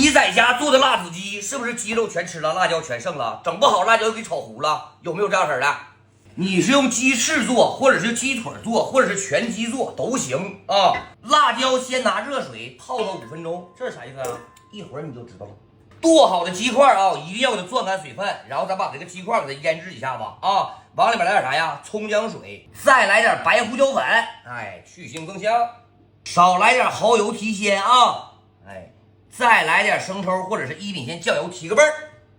你在家做的辣子鸡，是不是鸡肉全吃了，辣椒全剩了？整不好辣椒又给炒糊了，有没有这样式的？你是用鸡翅做，或者是鸡腿做，或者是全鸡做都行啊。辣椒先拿热水泡个5分钟，这是啥意思啊？一会儿你就知道了。剁好的鸡块啊，一定要给它攥干水分，然后咱把这个鸡块给它腌制一下子啊，往里面来点啥呀？葱姜水，再来点白胡椒粉，哎，去腥更香。少来点蚝油提鲜啊，哎，再来点生抽或者是1品鲜酱油提个味儿。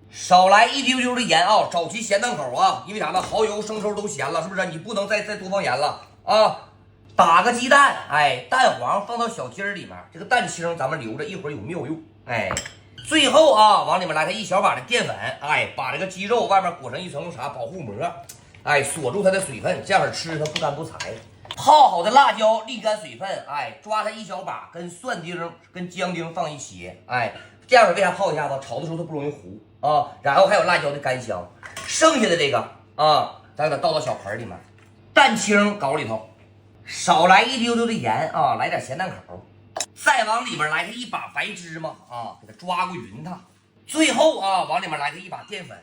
少来一丢丢的盐啊，找齐咸淡口啊，因为啥呢？蚝油、生抽都咸了，是不是？你不能再多放盐了啊！打个鸡蛋，哎，蛋黄放到小鸡儿里面，这个蛋清咱们留着，一会儿有妙用。哎，最后啊，往里面来它一小把的淀粉，哎，把这个鸡肉外面裹上一层啥保护膜，哎，锁住它的水分，这样吃它不干不柴。泡好的辣椒沥干水分，哎，抓它一小把，跟蒜丁、跟姜丁放一起，哎，这样为啥泡一下子？炒的时候它不容易糊啊。然后还有辣椒的干香，剩下的这个啊，咱给它倒到小盆里面，蛋清搞里头，少来一丢丢的盐啊，来点咸淡口，再往里面来它一把白芝麻啊，给它抓过匀它，最后啊，往里面来它一把淀粉。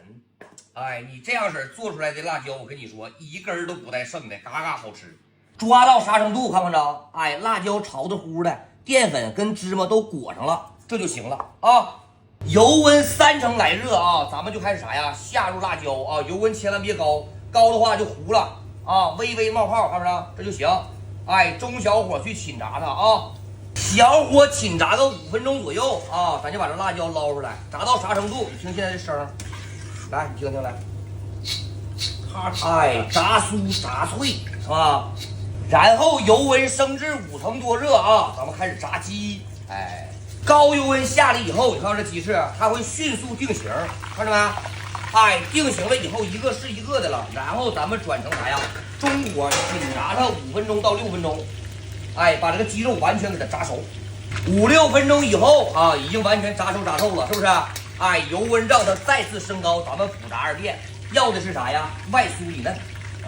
哎，你这样式做出来的辣椒，我跟你说，一根都不带剩的，嘎嘎好吃。抓到啥程度？看没着？哎，辣椒炒的糊的，淀粉跟芝麻都裹上了，这就行了啊。油温3成来热啊，咱们就开始啥呀？下入辣椒啊，油温千万别高，高的话就糊了啊，微微冒泡，看没着？这就行。哎，中小火去侵炸它啊，小火侵炸个5分钟左右啊，咱就把这辣椒捞出来，炸到啥程度？你听现在这声，来，你听听来，哎，炸酥炸脆是吧？然后油温升至5成多热啊，咱们开始炸鸡。哎，高油温下来以后，你看这鸡翅它会迅速定型，看着没？哎，定型了以后一个是一个的了，然后咱们转成啥呀？中火紧炸它5分钟到6分钟，哎，把这个鸡肉完全给它炸熟。5、6分钟以后啊，已经完全炸熟炸透了，是不是？哎，油温让它再次升高，咱们复炸2遍，要的是啥呀？外酥里嫩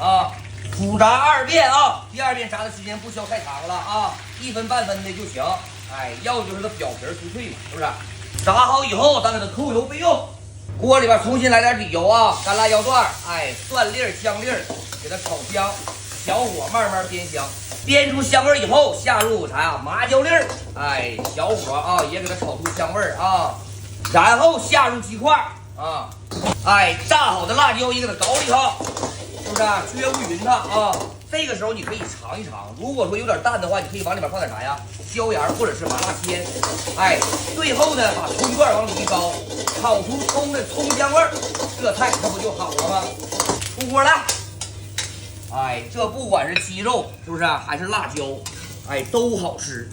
啊。复炸2遍啊，第2遍炸的时间不需要太长了啊，1分半分的就行。哎，要的就是它表皮酥脆嘛，是不是？炸好以后，咱给它扣油备用。锅里边重新来点底油啊，干辣椒段，哎，蒜粒、姜粒给它炒香，小火慢慢煸香，煸出香味以后，下入啥呀？麻椒粒，哎，小火啊也给它炒出香味啊，然后下入鸡块啊，哎，炸好的辣椒也给它搞里头。是不是撅不匀它啊？这个时候你可以尝一尝，如果说有点淡的话，你可以往里面放点啥呀？椒盐或者是麻辣鲜。哎，最后呢，把葱段往里一烧，炒出葱的葱香味儿，这菜它不就好了吗？出锅了。哎，这不管是鸡肉是不是，还是辣椒，哎，都好吃。